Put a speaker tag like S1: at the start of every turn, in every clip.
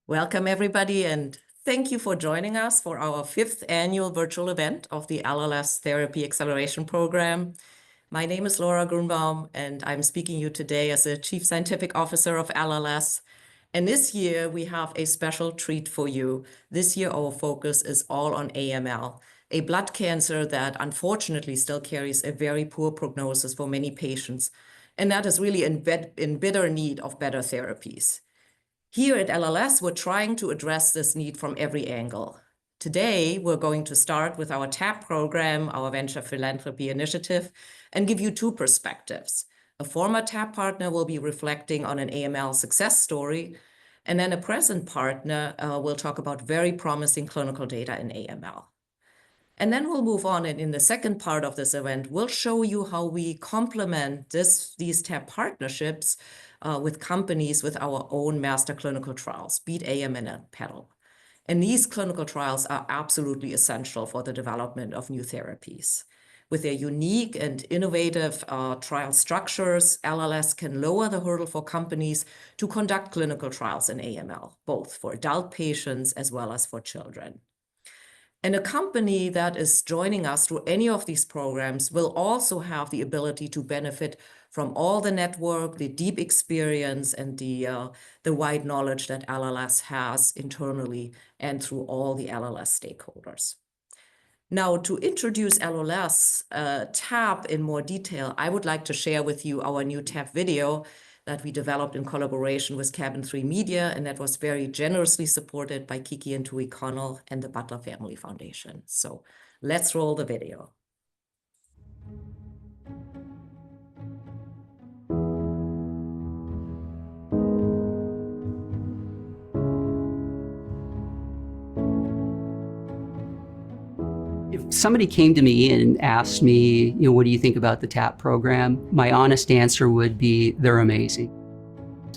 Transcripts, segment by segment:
S1: Welcome, everybody, and thank you for joining us for our 5th annual virtual event of the LLS Therapy Acceleration Program. My name is Laura Grunbaum, and I'm speaking to you today as the Chief Scientific Officer of LLS. And this year, we have a special treat for you. This year, our focus is all on AML, a blood cancer that unfortunately still carries a very poor prognosis for many patients, and that is really in bitter need of better therapies. Here at LLS, we're trying to address this need from every angle. Today, we're going to start with our TAP program, our Venture Philanthropy Initiative, and give you two perspectives. A former TAP partner will be reflecting on an AML success story, and then a present partner will talk about very promising clinical data in AML. And then we'll move on, and in the second part of this event, we'll show you how we complement these TAP partnerships with companies with our own master clinical trials, Beat AML and PEDAL. And these clinical trials are absolutely essential for the development of new therapies. With their unique and innovative trial structures, LLS can lower the hurdle for companies to conduct clinical trials in AML, both for adult patients as well as for children. And a company that is joining us through any of these programs will also have the ability to benefit from all the network, the deep experience, and the wide knowledge that LLS has internally and through all the LLS stakeholders. Now, to introduce LLS TAP in more detail, I would like to share with you our new TAP video that we developed in collaboration with Cabin 3 Media, and that was very generously supported by Kiki and Tui Connell and the Butler Family Foundation. So let's roll the video.
S2: If somebody came to me and asked me, what do you think about the TAP program? My honest answer would be, they're amazing.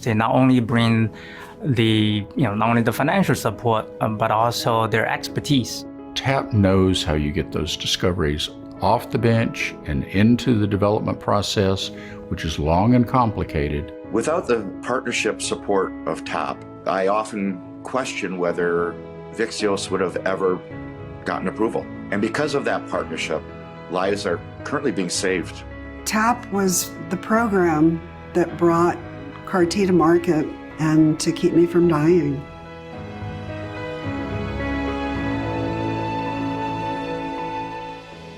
S3: They not only bring not only the financial support, but also their expertise.
S4: TAP knows how you get those discoveries off the bench and into the development process, which is long and complicated.
S5: Without the partnership support of TAP, I often question whether Vyxeos would have ever gotten approval. And because of that partnership, lives are currently being saved.
S6: TAP was the program that brought CAR-T to market and to keep me from dying.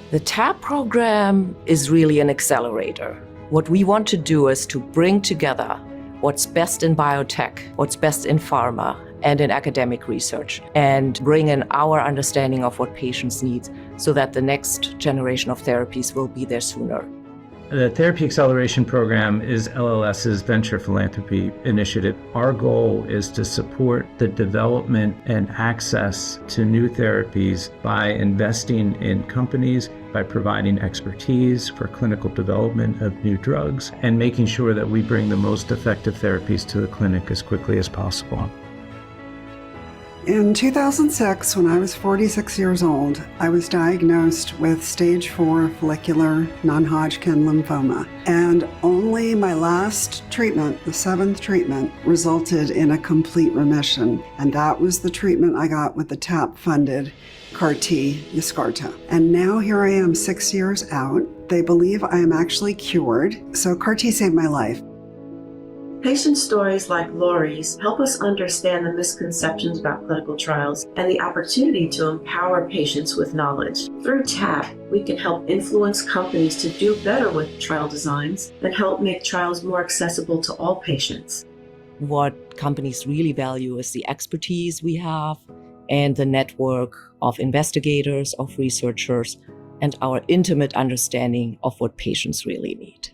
S1: The TAP program is really an accelerator. What we want to do is to bring together what's best in biotech, what's best in pharma, and in academic research, and bring in our understanding of what patients need so that the next generation of therapies will be there sooner.
S7: The Therapy Acceleration Program is LLS's Venture Philanthropy Initiative. Our goal is to support the development and access to new therapies by investing in companies, by providing expertise for clinical development of new drugs, and making sure that we bring the most effective therapies to the clinic as quickly as possible.
S6: In 2006, when I was 46 years old, I was diagnosed with stage 4 follicular non-Hodgkin lymphoma. And only my last treatment, the 7th treatment, resulted in a complete remission. And that was the treatment I got with the TAP-funded CAR-T Yescarta. And now here I am 6 years out. They believe I am actually cured. So CAR-T saved my life.
S8: Patient stories like Lori's help us understand the misconceptions about clinical trials and the opportunity to empower patients with knowledge. Through TAP, we can help influence companies to do better with trial designs and help make trials more accessible to all patients.
S1: What companies really value is the expertise we have and the network of investigators, of researchers, and our intimate understanding of what patients really need.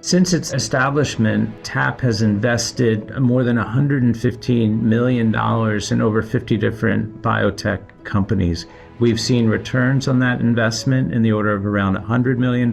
S7: Since its establishment, TAP has invested more than $115 million in over 50 different biotech companies. We've seen returns on that investment in the order of around $100 million,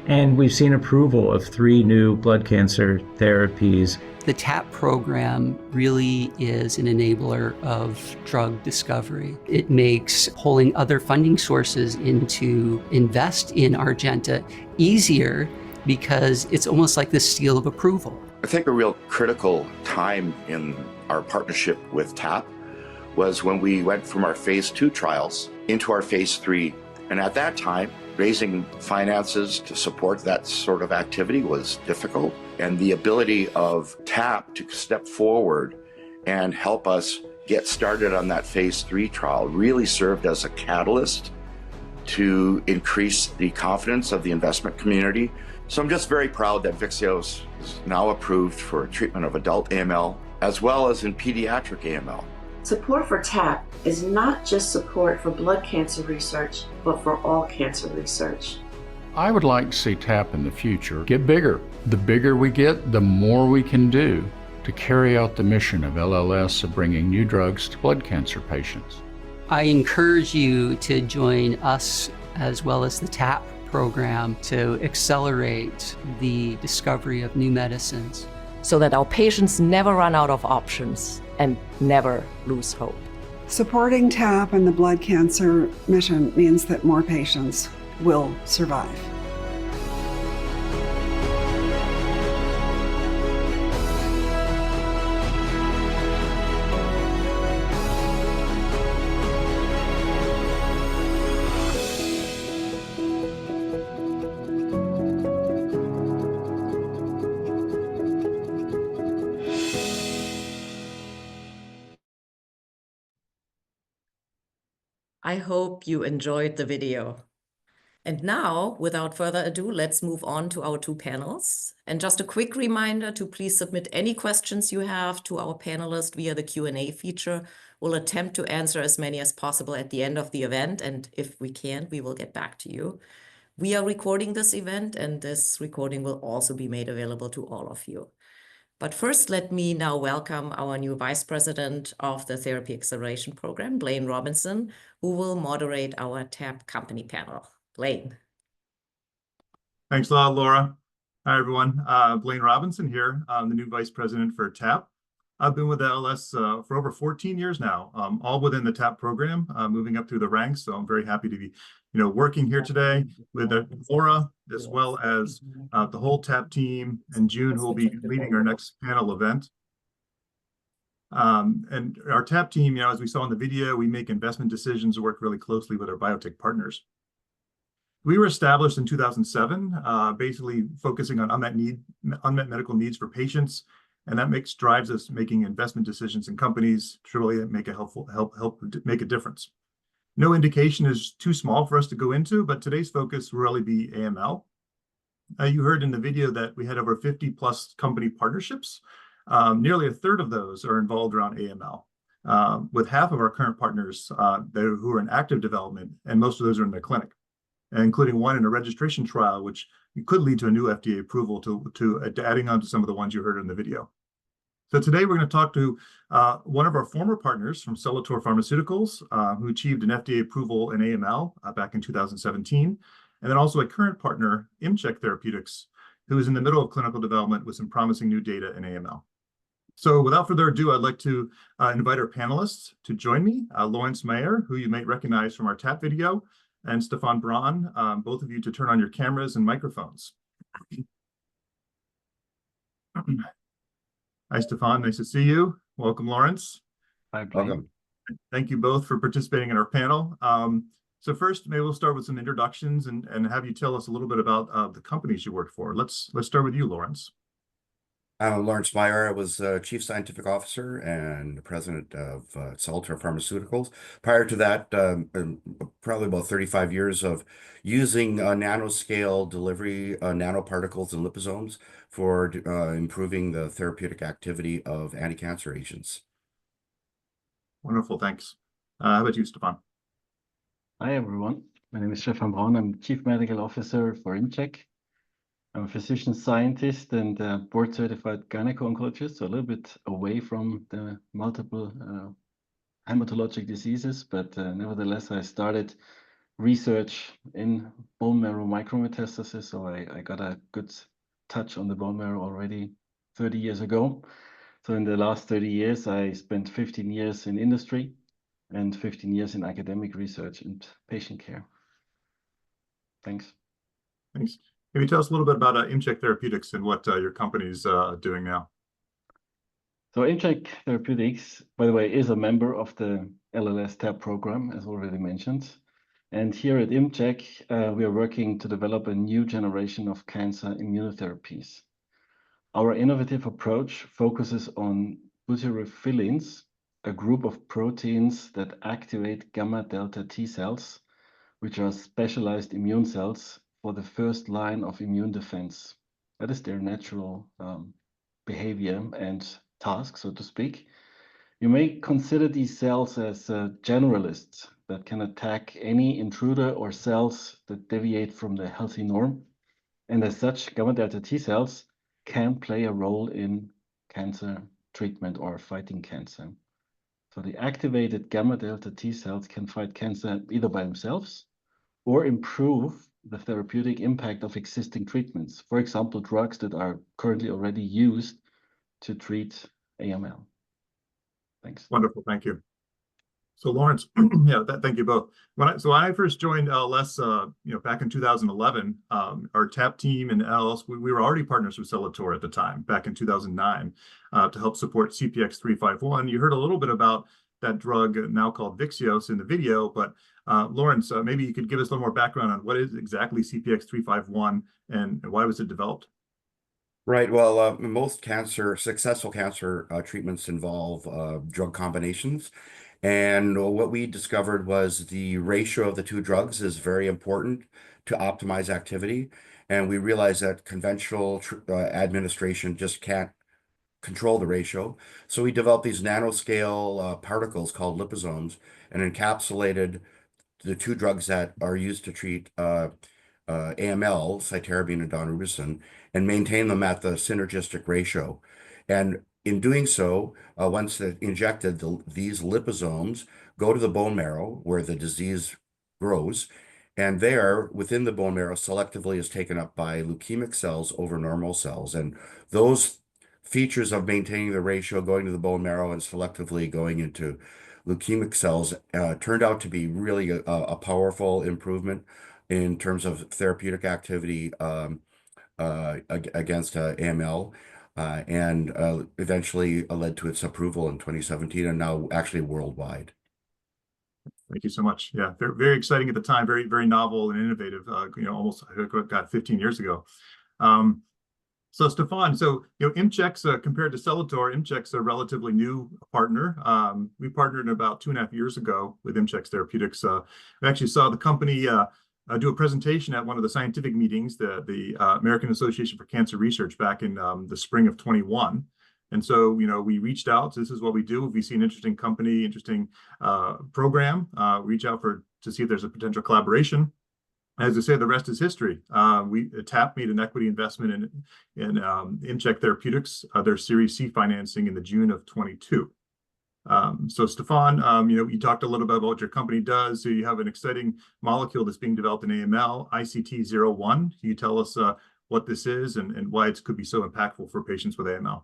S7: and we've seen approval of 3 new blood cancer therapies.
S2: The TAP program really is an enabler of drug discovery. It makes pulling other funding sources in to invest in Argenta easier because it's almost like the seal of approval.
S5: I think a real critical time in our partnership with TAP was when we went from our phase 2 trials into our phase 3. And at that time, raising finances to support that sort of activity was difficult. And the ability of TAP to step forward and help us get started on that phase 3 trial really served as a catalyst to increase the confidence of the investment community. So I'm just very proud that Vyxeos is now approved for treatment of adult AML, as well as in pediatric AML.
S8: Support for TAP is not just support for blood cancer research, but for all cancer research.
S4: I would like to see TAP in the future get bigger. The bigger we get, the more we can do to carry out the mission of LLS of bringing new drugs to blood cancer patients.
S2: I encourage you to join us as well as the TAP program to accelerate the discovery of new medicines,
S1: so that our patients never run out of options and never lose hope.
S6: Supporting TAP and the blood cancer mission means that more patients will survive.
S1: I hope you enjoyed the video. And now, without further ado, let's move on to our two panels. And just a quick reminder to please submit any questions you have to our panelists via the Q&A feature. We'll attempt to answer as many as possible at the end of the event, and if we can, we will get back to you. We are recording this event, and this recording will also be made available to all of you. But first, let me now welcome our new Vice President of the Therapy Acceleration Program, Blaine Robinson, who will moderate our TAP company panel. Blaine.
S9: Thanks a lot, Laura. Hi, everyone. Blaine Robinson here. I'm the new Vice President for TAP. I've been with LLS for over 14 years now, all within the TAP program, moving up through the ranks. So I'm very happy to be working here today with Laura, as well as the whole TAP team, and June, who will be leading our next panel event. And our TAP team, as we saw in the video, we make investment decisions and work really closely with our biotech partners. We were established in 2007, basically focusing on unmet medical needs for patients, and that drives us making investment decisions in companies to really make a help make a difference. No indication is too small for us to go into, but today's focus will really be AML. You heard in the video that we had over 50 plus company partnerships. Nearly a third of those are involved around AML, with half of our current partners who are in active development, and most of those are in the clinic, including one in a registration trial, which could lead to a new FDA approval to adding on to some of the ones you heard in the video. So today we're going to talk to one of our former partners from Celator Pharmaceuticals, who achieved an FDA approval in AML back in 2017, and then also a current partner, ImCheck Therapeutics, who is in the middle of clinical development with some promising new data in AML. So without further ado, I'd like to invite our panelists to join me, Lawrence Mayer, who you might recognize from our TAP video, and Stefan Braun, both of you to turn on your cameras and microphones. Hi, Stefan. Nice to see you. Welcome, Lawrence.
S10: Hi, welcome.
S9: Thank you both for participating in our panel. So first, maybe we'll start with some introductions and have you tell us a little bit about the companies you work for. Let's start with you, Lawrence.
S10: I'm Lawrence Meyer. I was Chief Scientific Officer and President of Celator Pharmaceuticals. Prior to that, probably about 35 years of using nanoscale delivery, nanoparticles and liposomes for improving the therapeutic activity of anti-cancer agents.
S9: Wonderful, thanks. How about you, Stefan?
S11: Hi, everyone. My name is Stefan Braun. I'm Chief Medical Officer for ImCheck. I'm a physician scientist and board-certified gyneco-oncologist, so a little bit away from the multiple hematologic diseases, but nevertheless, I started research in bone marrow micrometastasis, so I got a good touch on the bone marrow already 30 years ago. So in the last 30 years, I spent 15 years in industry and 15 years in academic research and patient care. Thanks.
S9: Thanks. Maybe tell us a little bit about ImCheck Therapeutics and what your company's doing now.
S11: So ImCheck Therapeutics, by the way, is a member of the LLS TAP program, as already mentioned. And here at ImCheck, we are working to develop a new generation of cancer immunotherapies. Our innovative approach focuses on butyrophilins, a group of proteins that activate gamma delta T cells, which are specialized immune cells for the first line of immune defense. That is their natural behavior and task, so to speak. You may consider these cells as generalists that can attack any intruder or cells that deviate from the healthy norm. And as such, gamma delta T cells can play a role in cancer treatment or fighting cancer. So the activated gamma delta T cells can fight cancer either by themselves or improve the therapeutic impact of existing treatments. For example, drugs that are currently already used to treat AML. Thanks.
S9: Wonderful, thank you. So Lawrence, yeah, thank you both. When I first joined LLS, back in 2011, our TAP team and LLS, we were already partners with Celator at the time, back in 2009, to help support CPX-351. You heard a little bit about that drug now called Vyxeos in the video, but Lawrence, maybe you could give us a little more background on what is exactly CPX-351 and why was it developed?
S10: Right. Well, most successful cancer treatments involve drug combinations. And what we discovered was the ratio of the two drugs is very important to optimize activity. And we realized that conventional administration just can't control the ratio. So we developed these nanoscale particles called liposomes and encapsulated the two drugs that are used to treat AML, cytarabine and daunorubicin, and maintain them at the synergistic ratio. And in doing so, once injected, these liposomes go to the bone marrow where the disease grows, and there, within the bone marrow, selectively is taken up by leukemic cells over normal cells. And those features of maintaining the ratio, going to the bone marrow, and selectively going into leukemic cells turned out to be really a powerful improvement in terms of therapeutic activity against AML, and eventually led to its approval in 2017 and now actually worldwide.
S9: Thank you so much. Yeah, very, very exciting at the time, very, very novel and innovative, almost got 15 years ago. So Stefan, ImCheck's compared to Celator, ImCheck's a relatively new partner. We partnered about 2.5 years ago with ImCheck Therapeutics. We actually saw the company do a presentation at one of the scientific meetings, the American Association for Cancer Research, back in the spring of 21. And so, we reached out. This is what we do. If we see an interesting company, interesting program, reach out to see if there's a potential collaboration. As I say, the rest is history. TAP made an equity investment in ImCheck Therapeutics, their Series C financing in the June of 22. So Stefan, you talked a little bit about what your company does. So you have an exciting molecule that's being developed in AML, ICT-01. Can you tell us what this is and why it could be so impactful for patients with AML?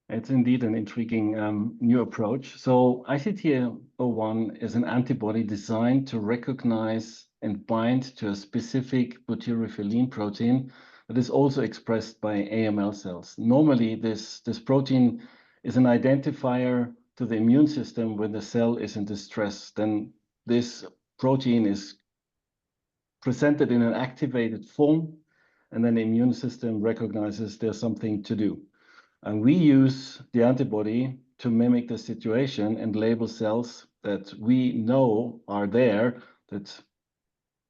S11: It's indeed an intriguing new approach. So ICT-01 is an antibody designed to recognize and bind to a specific butyrophilin protein that is also expressed by AML cells. Normally, this protein is an identifier to the immune system when the cell is in distress. Then this protein is presented in an activated form, and then the immune system recognizes there's something to do. And we use the antibody to mimic the situation and label cells that we know are there that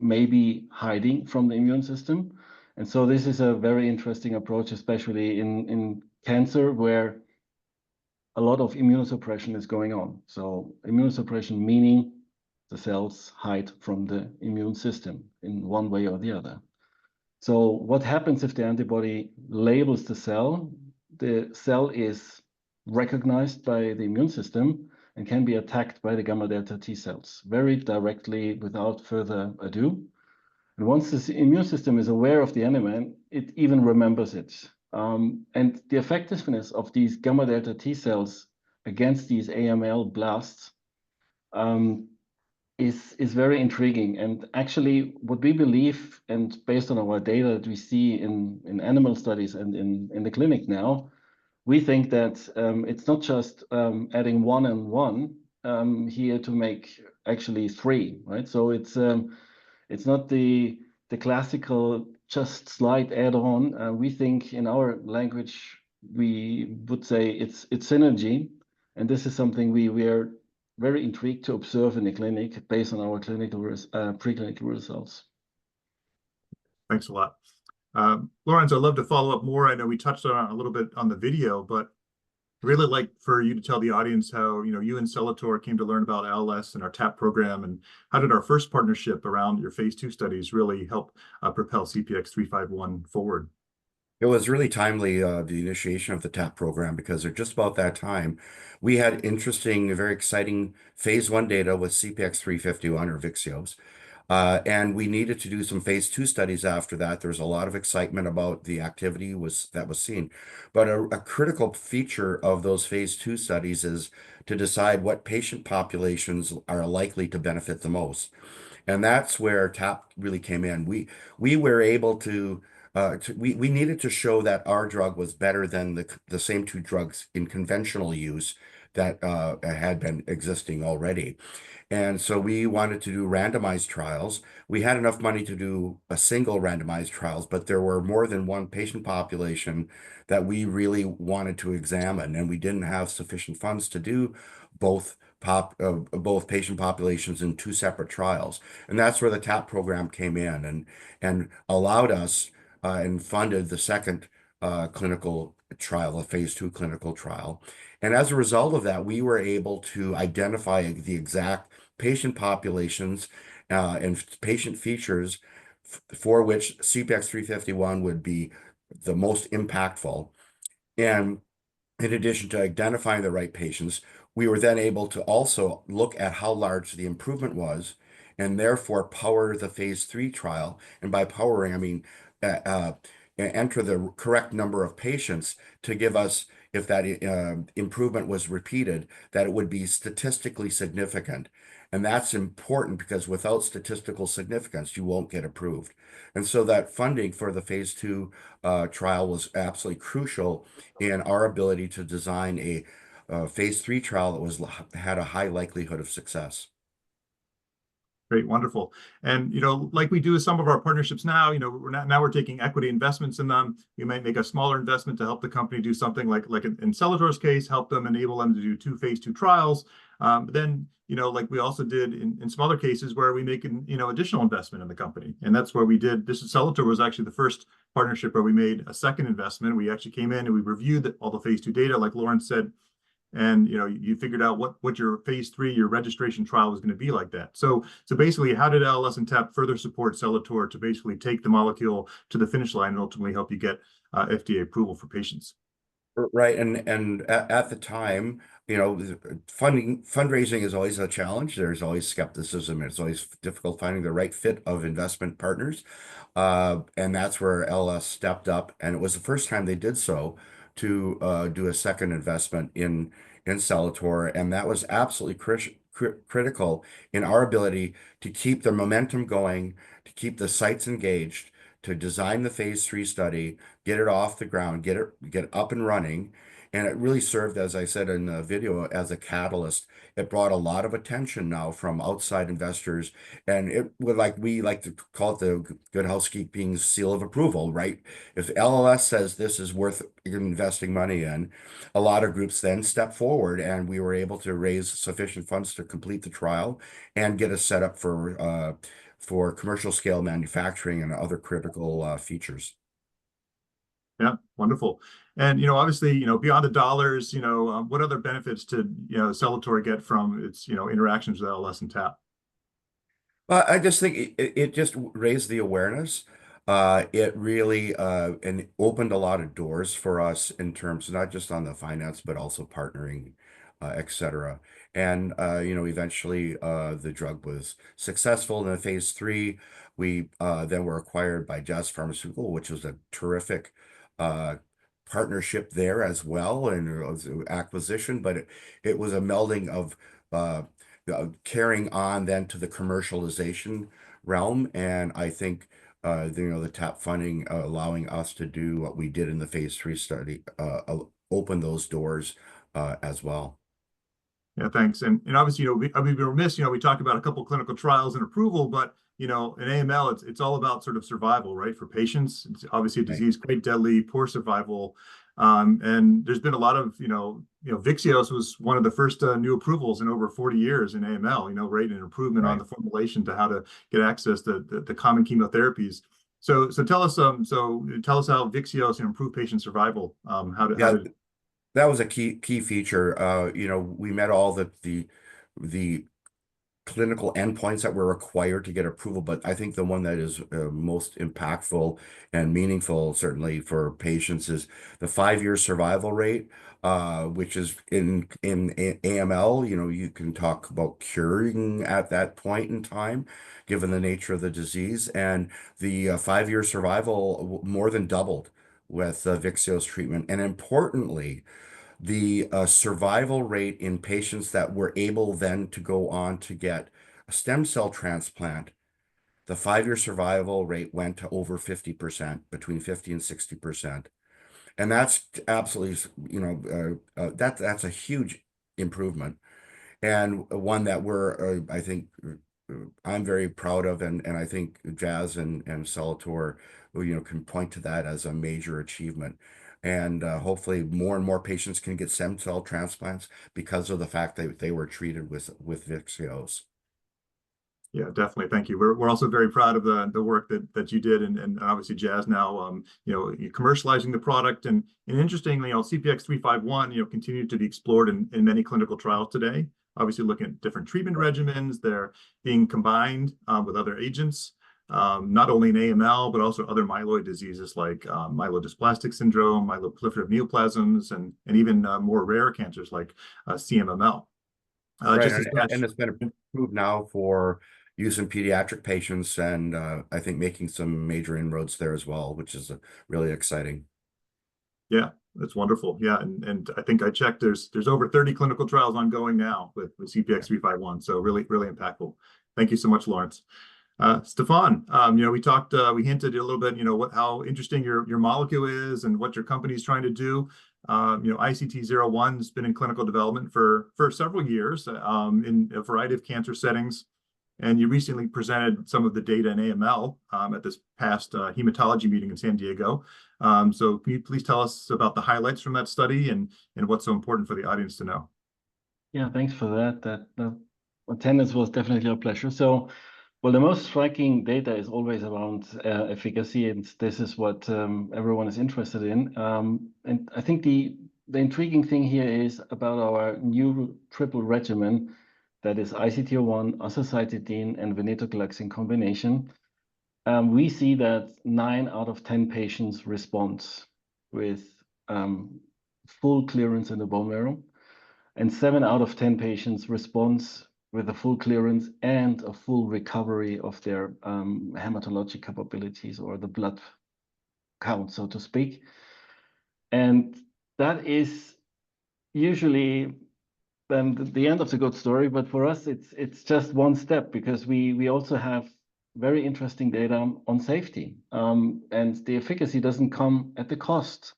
S11: may be hiding from the immune system. And so this is a very interesting approach, especially in cancer, where a lot of immunosuppression is going on. So immunosuppression meaning the cells hide from the immune system in one way or the other. So what happens if the antibody labels the cell? The cell is recognized by the immune system and can be attacked by the gamma delta T cells very directly without further ado. And once this immune system is aware of the enemy, it even remembers it. And the effectiveness of these gamma delta T cells against these AML blasts is very intriguing. And actually, what we believe, and based on our data that we see in animal studies and in the clinic now, we think that it's not just adding 1 and 1 here to make actually 3, right? So it's not the classical just slide add-on. We think in our language we would say it's synergy, and this is something we are very intrigued to observe in the clinic based on our preclinical results.
S9: Thanks a lot. Lawrence, I'd love to follow up more. I know we touched on it a little bit on the video, but really like for you to tell the audience how you and Celator came to learn about ALS and our TAP program, and how did our first partnership around your phase 2 studies really help propel CPX-351 forward?
S10: It was really timely, the initiation of the TAP program, because at just about that time, we had interesting, very exciting phase 1 data with CPX-351 or Vyxeos. And we needed to do some phase 2 studies after that. There's a lot of excitement about the activity that was seen. But a critical feature of those phase 2 studies is to decide what patient populations are likely to benefit the most. And that's where TAP really came in. We were able to we needed to show that our drug was better than the same 2 drugs in conventional use that had been existing already. And so we wanted to do randomized trials. We had enough money to do a single randomized trials, but there were more than one patient population that we really wanted to examine, and we didn't have sufficient funds to do both patient populations in 2 separate trials. And that's where the TAP program came in and allowed us and funded the second clinical trial, a phase 2 clinical trial. And as a result of that, we were able to identify the exact patient populations and patient features for which CPX-351 would be the most impactful. And in addition to identifying the right patients, we were then able to also look at how large the improvement was, and therefore power the phase 3 trial. And by powering, I mean enter the correct number of patients to give us, if that improvement was repeated, that it would be statistically significant. And that's important because without statistical significance, you won't get approved. And so that funding for the phase 2 trial was absolutely crucial in our ability to design a phase 3 trial that had a high likelihood of success.
S9: Great, wonderful. And like we do with some of our partnerships now, we're taking equity investments in them. We might make a smaller investment to help the company do something like in Celator's case, help them enable them to do 2 phase 2 trials. But then like we also did in some other cases where we make an additional investment in the company, and that's where we did this. Celator was actually the first partnership where we made a second investment. We actually came in and we reviewed all the phase 2 data, like Lawrence said. And you figured out what your phase 3, your registration trial was going to be like that. So basically, how did ALS and TAP further support Celator to basically take the molecule to the finish line and ultimately help you get FDA approval for patients?
S10: Right, and at the time, fundraising is always a challenge. There's always skepticism. It's always difficult finding the right fit of investment partners, and that's where LS stepped up, and it was the first time they did so to do a second investment in Celator, and that was absolutely critical in our ability to keep the momentum going, to keep the sites engaged, to design the phase 3 study, get it off the ground, get it up and running. And it really served, as I said in the video, as a catalyst. It brought a lot of attention now from outside investors, and it would, like we like to call it, the Good Housekeeping seal of approval, right? If LLS says this is worth investing money in, a lot of groups then step forward, and we were able to raise sufficient funds to complete the trial and get us set up for commercial scale manufacturing and other critical features.
S9: Yeah, wonderful. And obviously, beyond the dollars, what other benefits did Celator get from its interactions with LS and TAP?
S10: I just think it just raised the awareness. It really and opened a lot of doors for us in terms not just on the finance, but also partnering, etc. And eventually the drug was successful in the phase 3. We then were acquired by Jazz Pharmaceutical, which was a terrific partnership there as well, and it was an acquisition, but it was a melding of carrying on then to the commercialization realm. And I think the TAP funding allowing us to do what we did in the phase 3 study open those doors as well.
S9: Yeah, thanks. And obviously, we'd be remiss, we talked about a couple clinical trials and approval, but in AML, it's all about sort of survival, right? For patients, it's obviously a disease, quite deadly, poor survival. And there's been a lot of, Vyxeos was one of the first new approvals in over 40 years in AML, right? An improvement on the formulation to how to get access to the common chemotherapies. So tell us how Vyxeos improved patient survival.
S10: That was a key feature. We met all the clinical endpoints that were required to get approval, but I think the one that is most impactful and meaningful, certainly for patients, is the 5-year survival rate, which is in AML. You can talk about curing at that point in time, given the nature of the disease, and the 5-year survival more than doubled with Vyxeos treatment, and importantly, the survival rate in patients that were able then to go on to get a stem cell transplant, the 5-year survival rate went to over 50%, between 50 and 60%. And that's absolutely, that's a huge improvement, and one that I think, I'm very proud of, and I think Jazz and Celator, can point to that as a major achievement. And hopefully more and more patients can get stem cell transplants because of the fact that they were treated with Vyxeos.
S9: Yeah, definitely. Thank you. We're also very proud of the work that you did, and obviously Jazz now, commercializing the product, and interestingly, CPX-351, continued to be explored in many clinical trials today. Obviously, looking at different treatment regimens, they're being combined with other agents, not only in AML but also other myeloid diseases like myelodysplastic syndrome, myeloproliferative neoplasms, and even more rare cancers like CMML.
S10: Right, and it's been approved now for use in pediatric patients, and I think making some major inroads there as well, which is really exciting.
S9: Yeah, that's wonderful. Yeah, and I think I checked, there's over 30 clinical trials ongoing now with CPX-351, so really, really impactful. Thank you so much, Lawrence. Stefan, we hinted a little bit, how interesting your molecule is and what your company is trying to do. ICT01 has been in clinical development for several years in a variety of cancer settings. And you recently presented some of the data in AML at this past hematology meeting in San Diego. So can you please tell us about the highlights from that study and what's so important for the audience to know?
S11: Yeah, thanks for that. That attendance was definitely a pleasure. So, well, the most striking data is always around efficacy, and this is what everyone is interested in. And I think the intriguing thing here is about our new triple regimen, that is ICT01, azacitidine, and venetoclax in combination. We see that 9 out of 10 patients respond with full clearance in the bone marrow, and 7 out of 10 patients respond with a full clearance and a full recovery of their hematologic capabilities, or the blood count, so to speak. And that is usually then the end of the good story, but for us it's just one step, because we also have very interesting data on safety, and the efficacy doesn't come at the cost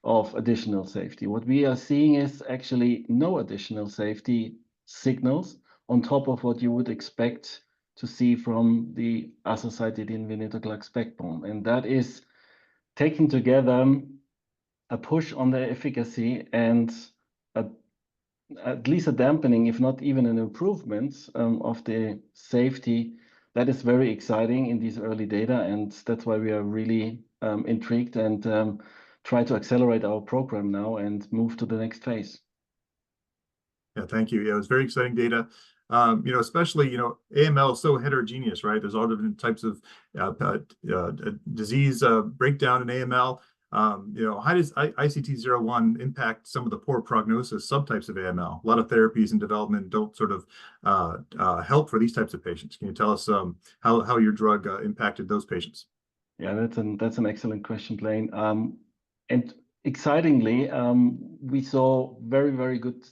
S11: of additional safety. What we are seeing is actually no additional safety signals on top of what you would expect to see from the azacitidine venetoclax backbone, and that is taking together a push on the efficacy and at least a dampening, if not even an improvement of the safety. That is very exciting in these early data, and that's why we are really intrigued and try to accelerate our program now and move to the next phase.
S9: Yeah, thank you. Yeah, it was very exciting data. Especially, AML is so heterogeneous, right? There's all different types of disease breakdown in AML. How does ICT01 impact some of the poor prognosis subtypes of AML? A lot of therapies in development don't sort of help for these types of patients. Can you tell us how your drug impacted those patients?
S11: Yeah, that's an excellent question, Blaine. And excitingly, we saw very, very good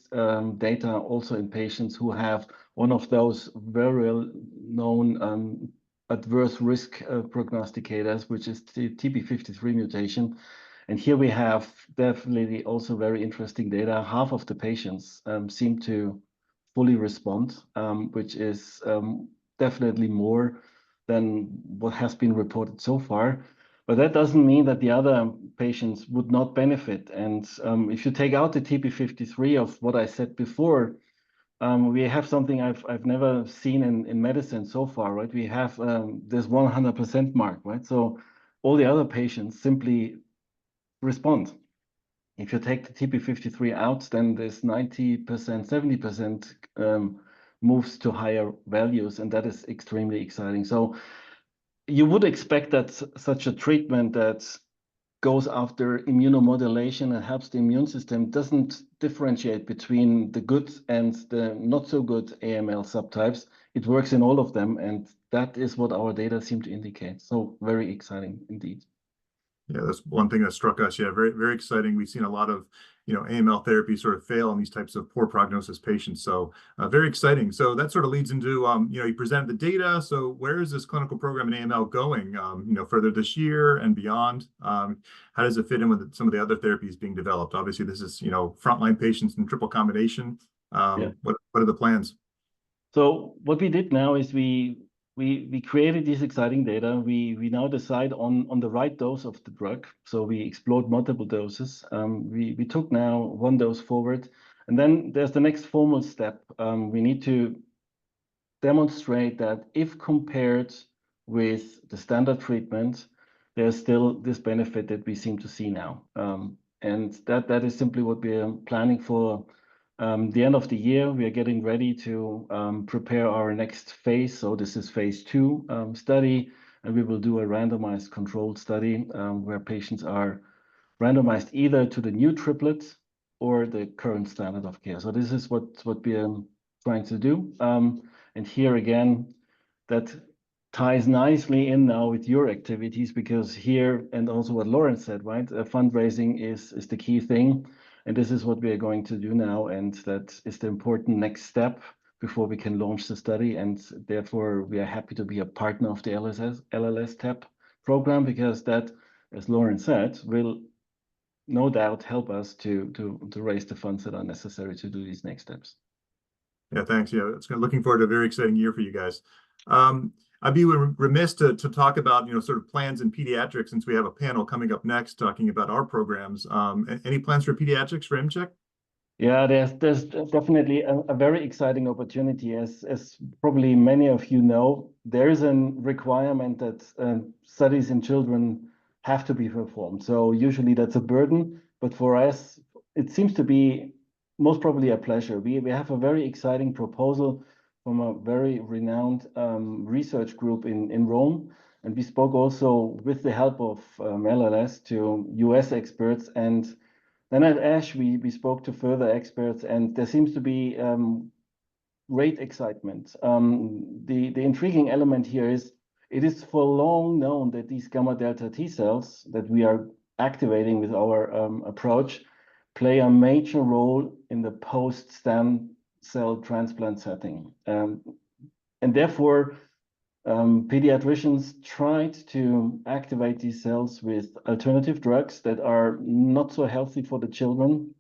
S11: data also in patients who have one of those very well-known adverse risk prognosticators, which is the TP53 mutation. And here we have definitely also very interesting data. Half of the patients seem to fully respond, which is definitely more than what has been reported so far. But that doesn't mean that the other patients would not benefit. And if you take out the TP53 of what I said before, we have something I've never seen in medicine so far, right? We have this 100% mark, right? So all the other patients simply respond. If you take the TP53 out, then this 90%, 70% moves to higher values, and that is extremely exciting. So you would expect that such a treatment that goes after immunomodulation and helps the immune system doesn't differentiate between the good and the not so good AML subtypes. It works in all of them, and that is what our data seem to indicate. So very exciting indeed.
S9: Yeah, that's one thing that struck us. Yeah, very, very exciting. We've seen a lot of, AML therapy sort of fail in these types of poor prognosis patients. So very exciting. So that sort of leads into, you presented the data. So where is this clinical program in AML going, further this year and beyond? How does it fit in with some of the other therapies being developed? Obviously, this is, frontline patients in triple combination. What are the plans?
S11: So what we did now is we created this exciting data. We now decide on the right dose of the drug. So we explored multiple doses. We took now one dose forward, and then there's the next formal step. We need to demonstrate that if compared with the standard treatment, there's still this benefit that we seem to see now. And that is simply what we are planning for. The end of the year, we are getting ready to prepare our next phase. So this is phase 2 study, and we will do a randomized controlled study where patients are randomized either to the new triplet or the current standard of care. So this is what we are trying to do. And here again, that ties nicely in now with your activities, because here, and also what Lawrence said, right? Fundraising is the key thing. And this is what we are going to do now. And that is the important next step before we can launch the study. And therefore, we are happy to be a partner of the LLS TAP program, because that, as Lawrence said, will no doubt help us to raise the funds that are necessary to do these next steps.
S9: Yeah, thanks. Yeah, looking forward to a very exciting year for you guys. I'd be remiss to talk about, sort of plans in pediatrics, since we have a panel coming up next talking about our programs. Any plans for pediatrics for MCheck?
S11: Yeah, there's definitely a very exciting opportunity. As probably many of you know, there is a requirement that studies in children have to be performed. So usually that's a burden, but for us, it seems to be most probably a pleasure. We have a very exciting proposal from a very renowned research group in Rome. And we spoke also with the help of LLS to US experts. And then at ASH, we spoke to further experts, and there seems to be great excitement. The intriguing element here is it is for long known that these gamma delta T cells that we are activating with our approach play a major role in the post-stem cell transplant setting. And therefore, pediatricians tried to activate these cells with alternative drugs that are not so healthy for the children.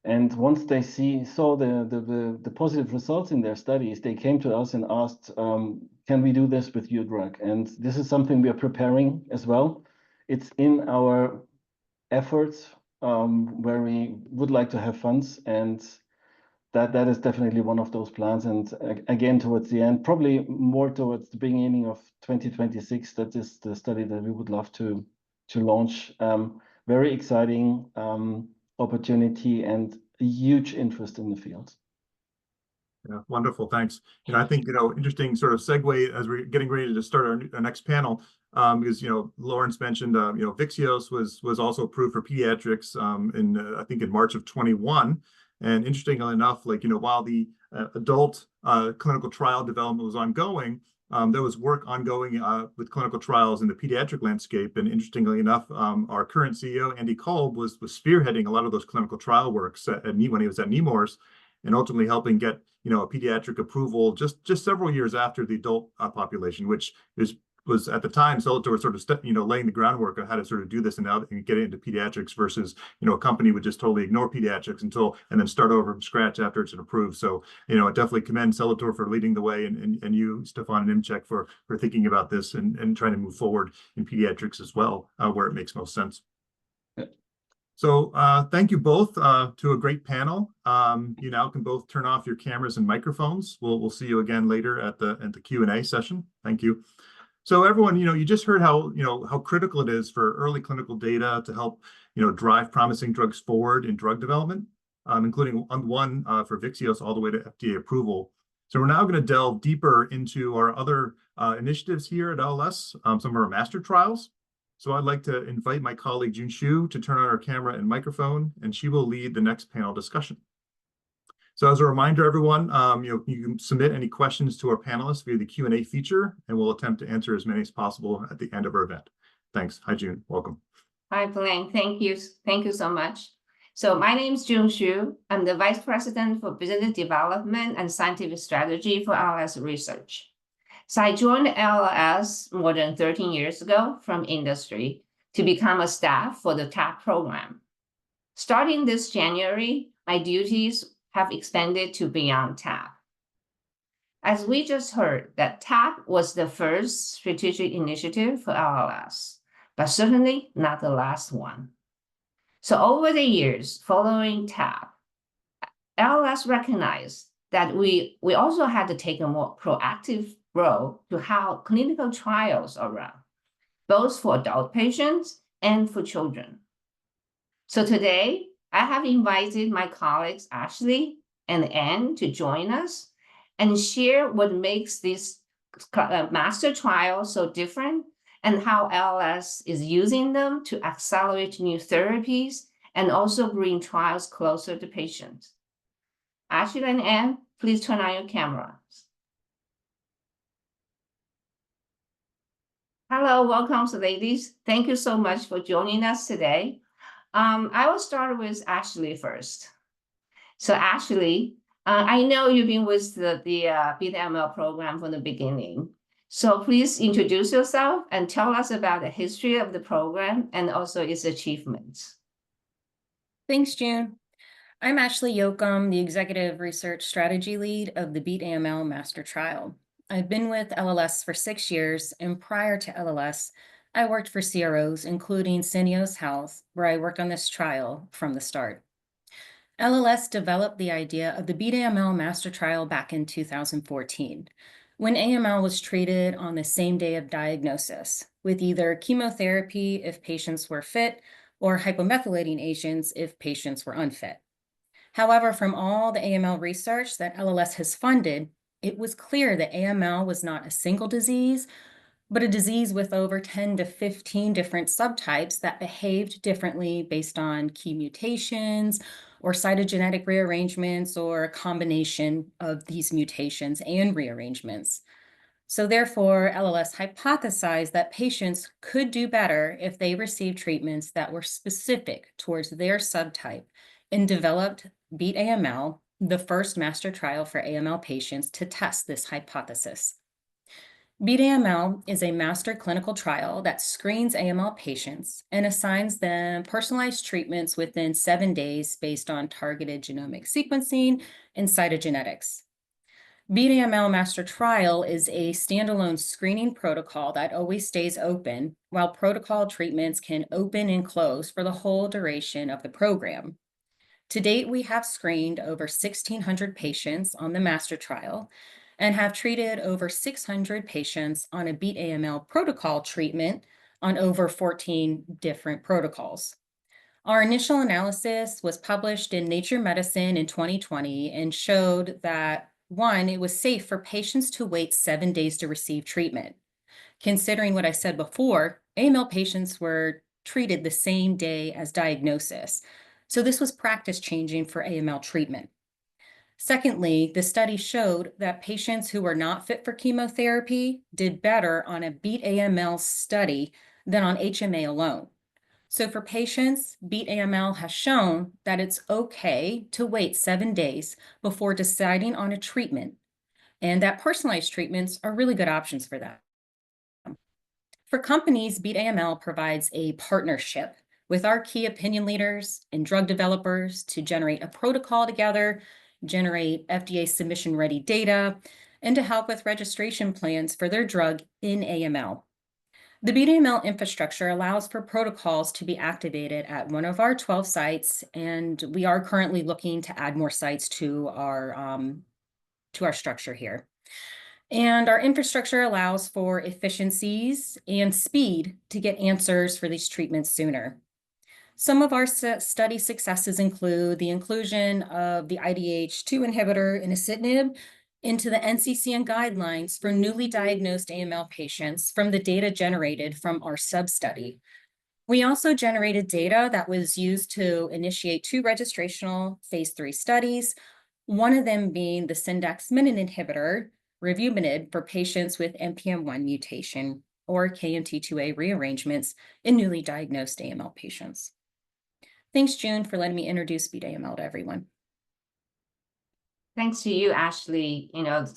S11: And once they saw the positive results in their studies, they came to us and asked, can we do this with your drug? And this is something we are preparing as well. It's in our efforts where we would like to have funds, and that is definitely one of those plans. And again, towards the end, probably more towards the beginning of 2026, that is the study that we would love to launch. Very exciting opportunity and a huge interest in the field.
S9: Yeah, wonderful. Thanks. I think, interesting sort of segue as we're getting ready to start our next panel, because, Lawrence mentioned, Vyxeos was also approved for pediatrics I think in March of 21. And interestingly enough, while the adult clinical trial development was ongoing, there was work ongoing with clinical trials in the pediatric landscape. And interestingly enough, our current CEO, Andy Kolb, was spearheading a lot of those clinical trial works when he was at Nemours, and ultimately helping get a pediatric approval just several years after the adult population, which was at the time Celator sort of laying the groundwork on how to sort of do this and get it into pediatrics versus a company would just totally ignore pediatrics and then start over from scratch after it's approved. So I definitely commend Celator for leading the way, and you, Stefan and Imchek, for thinking about this and trying to move forward in pediatrics as well, where it makes most sense. So thank you both to a great panel. You now can both turn off your cameras and microphones. We'll see you again later at the Q&A session. Thank you. So everyone, you just heard how critical it is for early clinical data to help drive promising drugs forward in drug development, including one for Vyxeos all the way to FDA approval. So we're now going to delve deeper into our other initiatives here at LLS, some of our master trials. So I'd like to invite my colleague Jun Xu to turn on her camera and microphone, and she will lead the next panel discussion. So as a reminder, everyone, you can submit any questions to our panelists via the Q&A feature, and we'll attempt to answer as many as possible at the end of our event. Thanks. Hi, Jun. Welcome.
S12: Hi, Blaine. Thank you. Thank you so much. So my name is Jun Xu. I'm the Vice President for Business Development and Scientific Strategy for LLS Research. So I joined LLS more than 13 years ago from industry to become a staff for the TAP program. Starting this January, my duties have expanded to beyond TAP. As we just heard, that TAP was the first strategic initiative for LLS, but certainly not the last one. So over the years following TAP, LLS recognized that we also had to take a more proactive role to how clinical trials are run, both for adult patients and for children. So today, I have invited my colleagues Ashley and Anne to join us and share what makes this master trial so different and how LLS is using them to accelerate new therapies and also bring trials closer to patients. Ashley and Anne, please turn on your cameras. Hello, welcome, ladies. Thank you so much for joining us today. I will start with Ashley first. So Ashley, I know you've been with the Beat AML program from the beginning. So please introduce yourself and tell us about the history of the program and also its achievements.
S13: Thanks, June. I'm Ashley Yoakum, the Executive Research Strategy Lead of the Beat AML Master Trial. I've been with LLS for 6 years, and prior to LLS, I worked for CROs, including Syneos Health, where I worked on this trial from the start. LLS developed the idea of the Beat AML Master Trial back in 2014, when AML was treated on the same day of diagnosis, with either chemotherapy if patients were fit, or hypomethylating agents if patients were unfit. However, from all the AML research that LLS has funded, it was clear that AML was not a single disease, but a disease with over 10 to 15 different subtypes that behaved differently based on key mutations or cytogenetic rearrangements or a combination of these mutations and rearrangements. So therefore, LLS hypothesized that patients could do better if they received treatments that were specific towards their subtype, and developed Beat AML, the first master trial for AML patients to test this hypothesis. Beat AML is a master clinical trial that screens AML patients and assigns them personalized treatments within 7 days based on targeted genomic sequencing and cytogenetics. Beat AML Master Trial is a standalone screening protocol that always stays open, while protocol treatments can open and close for the whole duration of the program. To date, we have screened over 1,600 patients on the master trial and have treated over 600 patients on a Beat AML protocol treatment on over 14 different protocols. Our initial analysis was published in Nature Medicine in 2020 and showed that, one, it was safe for patients to wait 7 days to receive treatment. Considering what I said before, AML patients were treated the same day as diagnosis. So this was practice changing for AML treatment. Secondly, the study showed that patients who were not fit for chemotherapy did better on a Beat AML study than on HMA alone. So for patients, Beat AML has shown that it's okay to wait 7 days before deciding on a treatment, and that personalized treatments are really good options for that. For companies, Beat AML provides a partnership with our key opinion leaders and drug developers to generate a protocol together, generate FDA submission-ready data, and to help with registration plans for their drug in AML. The Beat AML infrastructure allows for protocols to be activated at one of our 12 sites, and we are currently looking to add more sites to our structure here. And our infrastructure allows for efficiencies and speed to get answers for these treatments sooner. Some of our study successes include the inclusion of the IDH2 inhibitor inacitinib into the NCCN guidelines for newly diagnosed AML patients from the data generated from our sub-study. We also generated data that was used to initiate 2 registrational phase 3 studies, one of them being the Syndax menin inhibitor, revumenib, for patients with NPM1 mutation or KMT2A rearrangements in newly diagnosed AML patients. Thanks, June, for letting me introduce Beat AML to everyone.
S12: Thanks to you, Ashley.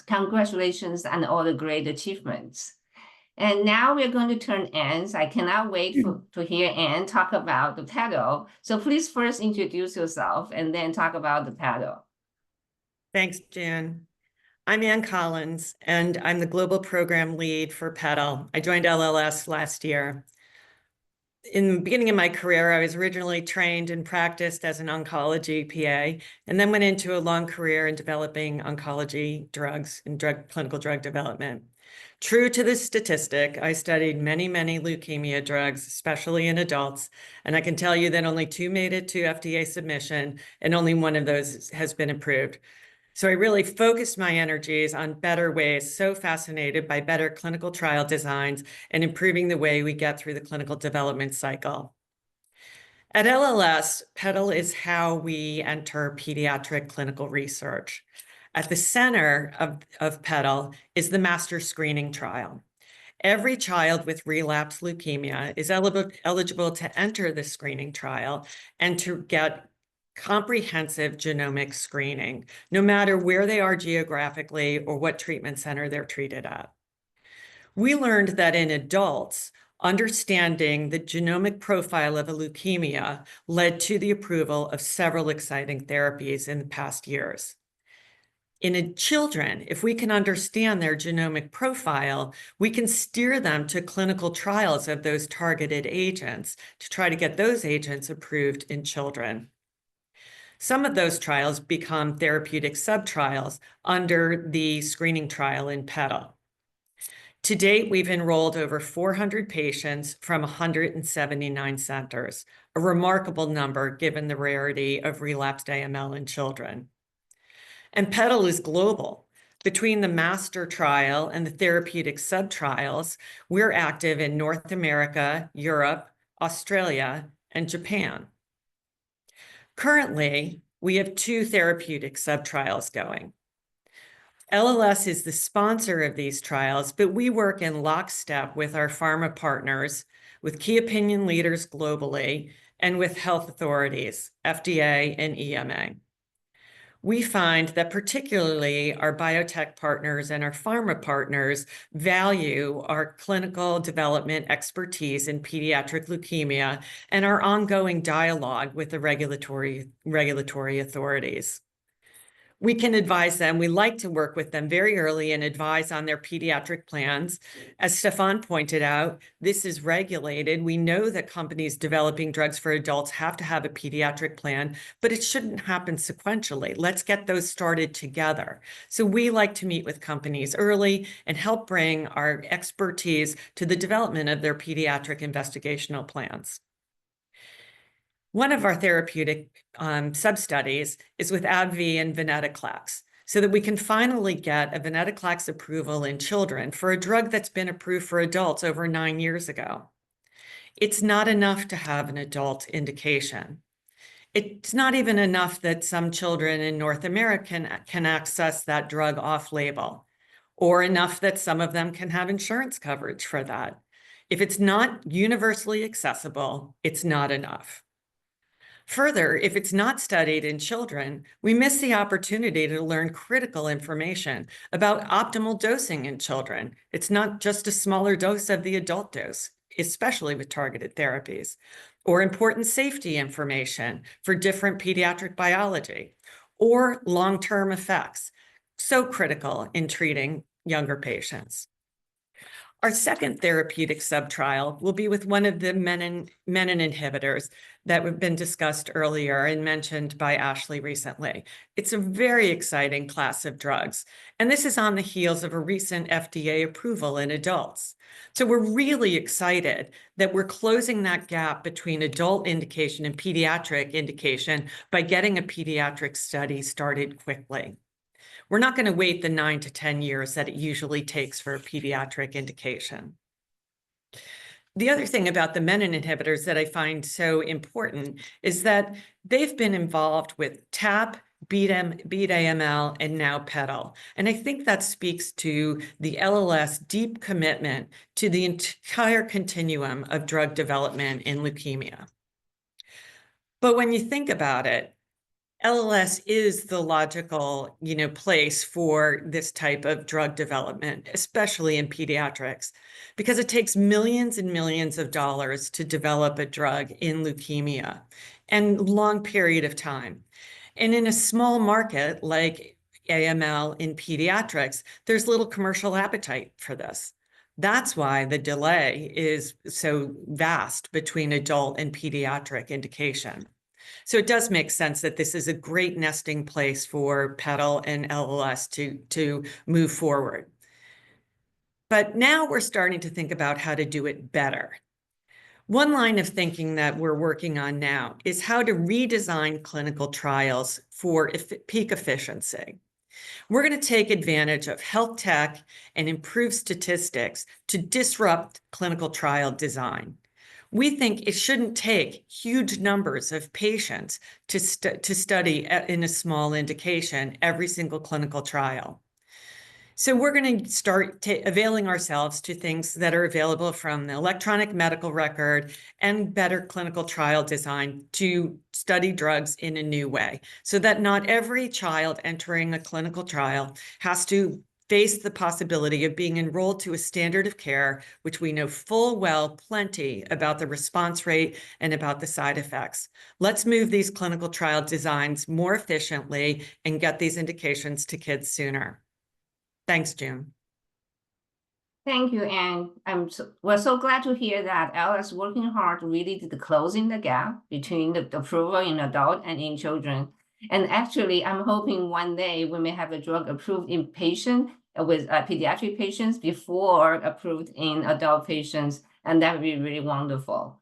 S12: Congratulations on all the great achievements. And now we're going to turn Anne. I cannot wait to hear Anne talk about the PEDAL. So please first introduce yourself and then talk about the PEDAL.
S14: Thanks, June. I'm Ann Collins, and I'm the Global Program Lead for PEDAL. I joined LLS last year. In the beginning of my career, I was originally trained and practiced as an oncology PA, and then went into a long career in developing oncology drugs and clinical drug development. True to this statistic, I studied many, many leukemia drugs, especially in adults, and I can tell you that only 2 made it to FDA submission, and only 1 of those has been approved. So I really focused my energies on better ways, so fascinated by better clinical trial designs and improving the way we get through the clinical development cycle. At LLS, PEDAL is how we enter pediatric clinical research. At the center of PEDAL is the master screening trial. Every child with relapsed leukemia is eligible to enter the screening trial and to get comprehensive genomic screening, no matter where they are geographically or what treatment center they're treated at. We learned that in adults, understanding the genomic profile of a leukemia led to the approval of several exciting therapies in the past years. In children, if we can understand their genomic profile, we can steer them to clinical trials of those targeted agents to try to get those agents approved in children. Some of those trials become therapeutic sub-trials under the screening trial in PEDAL. To date, we've enrolled over 400 patients from 179 centers, a remarkable number given the rarity of relapsed AML in children. And PEDAL is global. Between the master trial and the therapeutic sub-trials, we're active in North America, Europe, Australia, and Japan. Currently, we have 2 therapeutic sub-trials going. LLS is the sponsor of these trials, but we work in lockstep with our pharma partners, with key opinion leaders globally, and with health authorities, FDA and EMA. We find that particularly our biotech partners and our pharma partners value our clinical development expertise in pediatric leukemia and our ongoing dialogue with the regulatory authorities. We can advise them. We like to work with them very early and advise on their pediatric plans. As Stefan pointed out, this is regulated. We know that companies developing drugs for adults have to have a pediatric plan, but it shouldn't happen sequentially. Let's get those started together. So we like to meet with companies early and help bring our expertise to the development of their pediatric investigational plans. One of our therapeutic sub-studies is with AbbVie and venetoclax, so that we can finally get a venetoclax approval in children for a drug that's been approved for adults over 9 years ago. It's not enough to have an adult indication. It's not even enough that some children in North America can access that drug off-label, or enough that some of them can have insurance coverage for that. If it's not universally accessible, it's not enough. Further, if it's not studied in children, we miss the opportunity to learn critical information about optimal dosing in children. It's not just a smaller dose of the adult dose, especially with targeted therapies, or important safety information for different pediatric biology, or long-term effects, so critical in treating younger patients. Our second therapeutic subtrial will be with one of the menin inhibitors that have been discussed earlier and mentioned by Ashley recently. It's a very exciting class of drugs, and this is on the heels of a recent FDA approval in adults. So we're really excited that we're closing that gap between adult indication and pediatric indication by getting a pediatric study started quickly. We're not going to wait the 9 to 10 years that it usually takes for a pediatric indication. The other thing about the menin inhibitors that I find so important is that they've been involved with TAP, Beat AML, and now PEDAL. And I think that speaks to the LLS deep commitment to the entire continuum of drug development in leukemia. But when you think about it, LLS is the logical, place for this type of drug development, especially in pediatrics, because it takes millions and millions of dollars to develop a drug in leukemia and long period of time. And in a small market like AML in pediatrics, there's little commercial appetite for this. That's why the delay is so vast between adult and pediatric indication. So it does make sense that this is a great nesting place for PEDAL and LLS to move forward. But now we're starting to think about how to do it better. One line of thinking that we're working on now is how to redesign clinical trials for peak efficiency. We're going to take advantage of health tech and improve statistics to disrupt clinical trial design. We think it shouldn't take huge numbers of patients to study in a small indication every single clinical trial. So we're going to start availing ourselves to things that are available from the electronic medical record and better clinical trial design to study drugs in a new way, so that not every child entering a clinical trial has to face the possibility of being enrolled to a standard of care, which we know full well plenty about the response rate and about the side effects. Let's move these clinical trial designs more efficiently and get these indications to kids sooner. Thanks, June.
S12: Thank you, Anne. We're so glad to hear that LLS is working hard really to closing the gap between the approval in adult and in children. And actually, I'm hoping one day we may have a drug approved in patients with pediatric patients before approved in adult patients, and that would be really wonderful.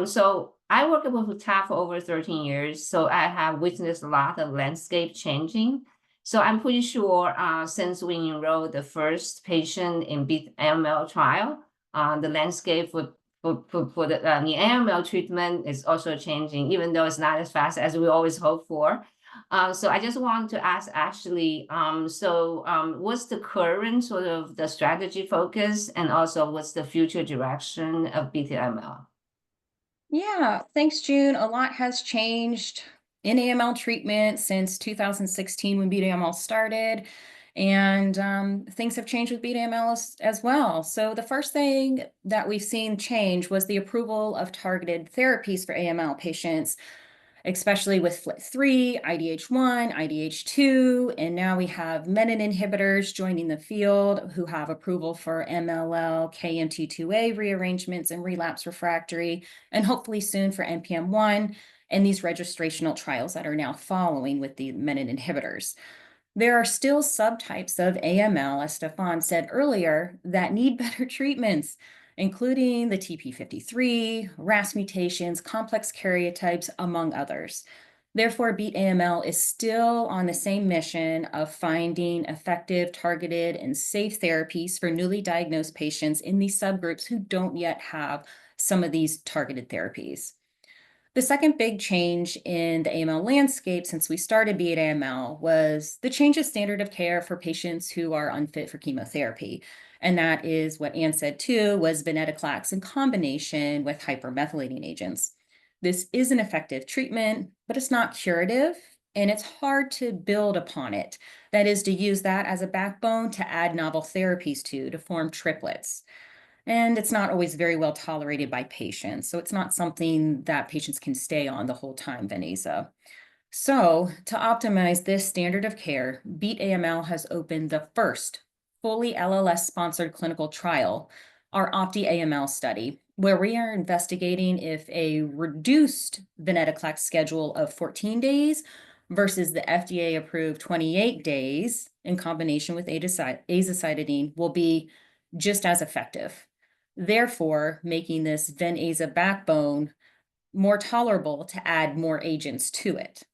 S12: So I worked with TAP for over 13 years, so I have witnessed a lot of landscape changing. So I'm pretty sure since we enrolled the first patient in Beat AML trial, the landscape for the AML treatment is also changing, even though it's not as fast as we always hope for. So I just want to ask Ashley, what's the current sort of the strategy focus, and also what's the future direction of Beat AML?
S13: Yeah, thanks, June. A lot has changed in AML treatment since 2016 when Beat AML started, and things have changed with Beat AML as well. So the first thing that we've seen change was the approval of targeted therapies for AML patients, especially with FLT3, IDH1, IDH2, and now we have menin inhibitors joining the field who have approval for MLL, KMT2A rearrangements and relapse refractory, and hopefully soon for NPM1, and these registrational trials that are now following with the menin inhibitors. There are still subtypes of AML, as Stefan said earlier, that need better treatments, including the TP53, RAS mutations, complex karyotypes, among others. Therefore, Beat AML is still on the same mission of finding effective, targeted, and safe therapies for newly diagnosed patients in these subgroups who don't yet have some of these targeted therapies. The second big change in the AML landscape since we started Beat AML was the change of standard of care for patients who are unfit for chemotherapy. And that is what Anne said too, was venetoclax in combination with hypermethylating agents. This is an effective treatment, but it's not curative, and it's hard to build upon it. That is, to use that as a backbone to add novel therapies to form triplets. And it's not always very well tolerated by patients. So it's not something that patients can stay on the whole time, Veneza. So to optimize this standard of care, Beat AML has opened the first fully LLS-sponsored clinical trial, our OPTI-AML study, where we are investigating if a reduced venetoclax schedule of 14 days versus the FDA-approved 28 days in combination with azacitidine will be just as effective, therefore making this Ven-Aza backbone more tolerable to add more agents to it.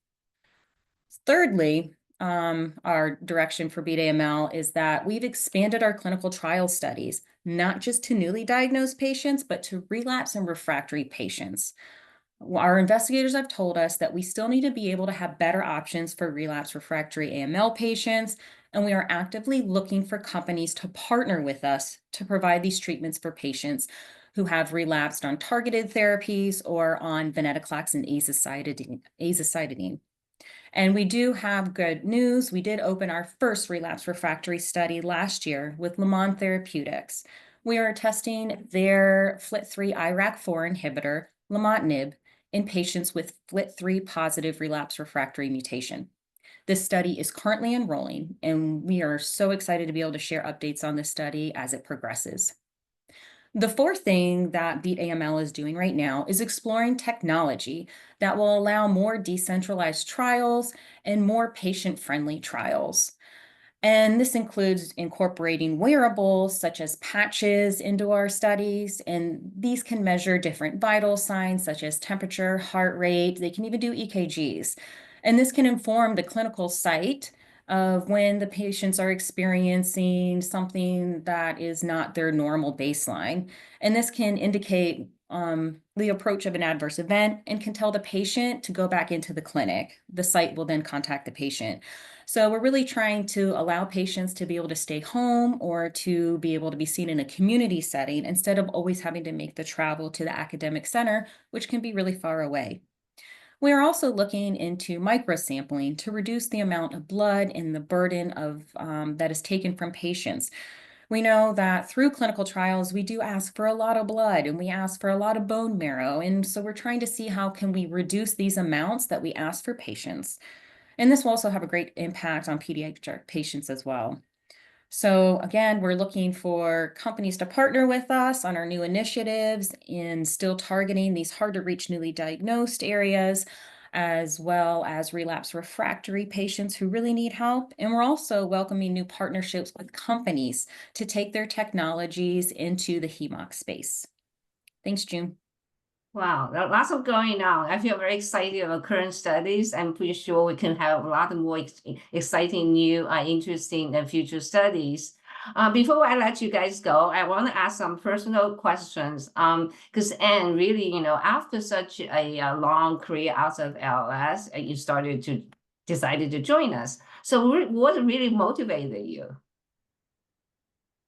S13: Thirdly, our direction for Beat AML is that we've expanded our clinical trial studies, not just to newly diagnosed patients, but to relapse and refractory patients. Our investigators have told us that we still need to be able to have better options for relapse refractory AML patients, and we are actively looking for companies to partner with us to provide these treatments for patients who have relapsed on targeted therapies or on venetoclax and azacitidine. And we do have good news. We did open our first relapse refractory study last year with Lemon Therapeutics. We are testing their FLT3 IRAK4 inhibitor, lemotinib, in patients with FLT3 positive relapse refractory mutation. This study is currently enrolling, and we are so excited to be able to share updates on this study as it progresses. The fourth thing that Beat AML is doing right now is exploring technology that will allow more decentralized trials and more patient-friendly trials. And this includes incorporating wearables such as patches into our studies, and these can measure different vital signs such as temperature, heart rate. They can even do EKGs. And this can inform the clinical site of when the patients are experiencing something that is not their normal baseline. And this can indicate the approach of an adverse event and can tell the patient to go back into the clinic. The site will then contact the patient. So we're really trying to allow patients to be able to stay home or to be able to be seen in a community setting instead of always having to make the travel to the academic center, which can be really far away. We are also looking into microsampling to reduce the amount of blood and the burden of that is taken from patients. We know that through clinical trials, we do ask for a lot of blood and we ask for a lot of bone marrow. And so we're trying to see how can we reduce these amounts that we ask for patients. And this will also have a great impact on pediatric patients as well. So again, we're looking for companies to partner with us on our new initiatives in still targeting these hard to reach newly diagnosed areas, as well as relapse refractory patients who really need help. And we're also welcoming new partnerships with companies to take their technologies into the HEMOC space. Thanks, June.
S12: Wow, lots of going on. I feel very excited about current studies. I'm pretty sure we can have a lot more exciting, new, interesting and future studies. Before I let you guys go, I want to ask some personal questions. Because Anne, really, after such a long career out of LS, you decided to join us. So what really motivated you?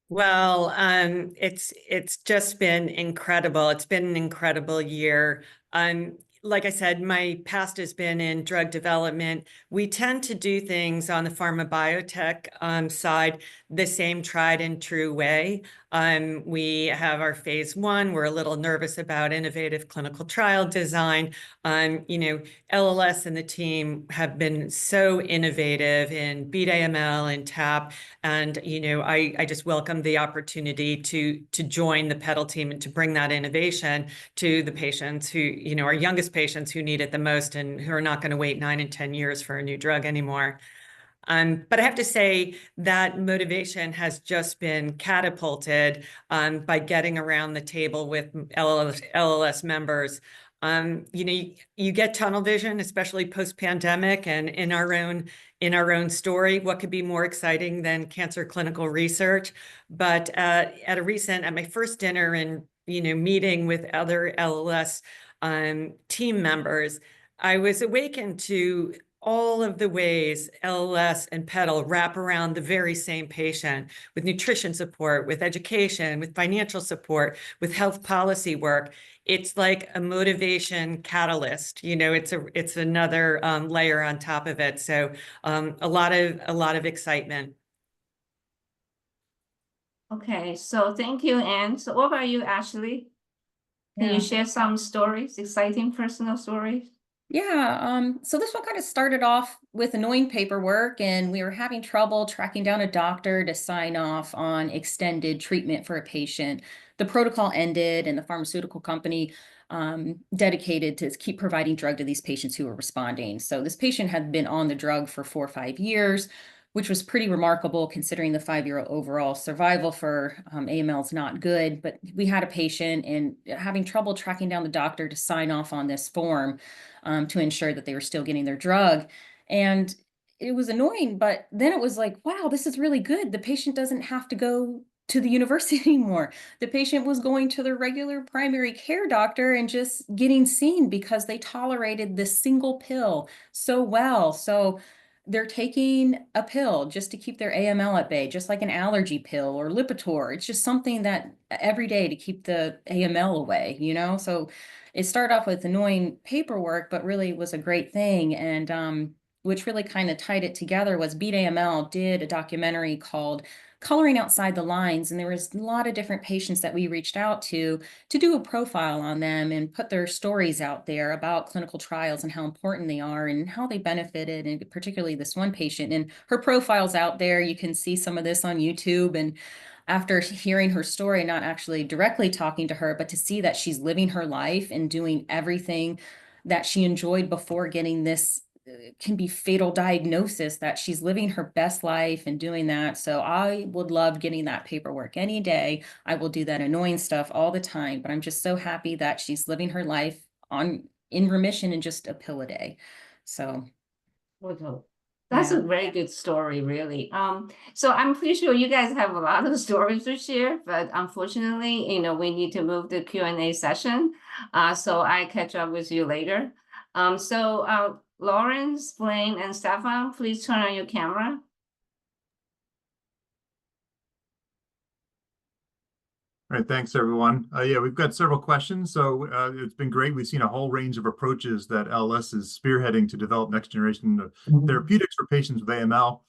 S14: Well, it's just been incredible. It's been an incredible year. Like I said, my past has been in drug development. We tend to do things on the pharma biotech side the same tried and true way. We have our phase 1. We're a little nervous about innovative clinical trial design. LLS and the team have been so innovative in Beat AML and TAP. And, I just welcome the opportunity to join the PEDAL team and to bring that innovation to the patients who, our youngest patients who need it the most and who are not going to wait 9 and 10 years for a new drug anymore. But I have to say that motivation has just been catapulted by getting around the table with LLS members. You get tunnel vision, especially post-pandemic, and in our own story, what could be more exciting than cancer clinical research? But at my first dinner and meeting with other LLS team members, I was awakened to all of the ways LLS and PEDAL wrap around the very same patient with nutrition support, with education, with financial support, with health policy work. It's like a motivation catalyst. You know, it's another layer on top of it. So a lot of excitement.
S12: Okay, so thank you, Anne. So what about you, Ashley? Can you share some stories, exciting personal stories?
S13: Yeah, so this one kind of started off with annoying paperwork, and we were having trouble tracking down a doctor to sign off on extended treatment for a patient. The protocol ended, and the pharmaceutical company dedicated to keep providing drug to these patients who were responding. So this patient had been on the drug for 4 or 5 years, which was pretty remarkable considering the 5-year overall survival for AML is not good. But we had a patient and having trouble tracking down the doctor to sign off on this form to ensure that they were still getting their drug. And it was annoying, but then it was like, wow, this is really good. The patient doesn't have to go to the university anymore. The patient was going to their regular primary care doctor and just getting seen because they tolerated this single pill so well. So they're taking a pill just to keep their AML at bay, just like an allergy pill or Lipitor. It's just something that every day to keep the AML away, you know? So it started off with annoying paperwork, but really was a great thing. And which really kind of tied it together was Beat AML did a documentary called Coloring Outside the Lines. And there was a lot of different patients that we reached out to do a profile on them and put their stories out there about clinical trials and how important they are and how they benefited, and particularly this one patient. And her profile's out there. You can see some of this on YouTube. And after hearing her story, not actually directly talking to her, but to see that she's living her life and doing everything that she enjoyed before getting this can be fatal diagnosis, that she's living her best life and doing that. So I would love getting that paperwork any day. I will do that annoying stuff all the time, but I'm just so happy that she's living her life in remission in just a pill a day. So
S12: That's a very good story, really. So I'm pretty sure you guys have a lot of stories to share, but unfortunately, you know, we need to move the Q&A session. So I catch up with you later. Lawrence, Blaine, and Stefan, please turn on your camera.
S9: All right, thanks everyone. Yeah, we've got several questions. So it's been great. We've seen a whole range of approaches that LS is spearheading to develop next generation of therapeutics for patients with AML.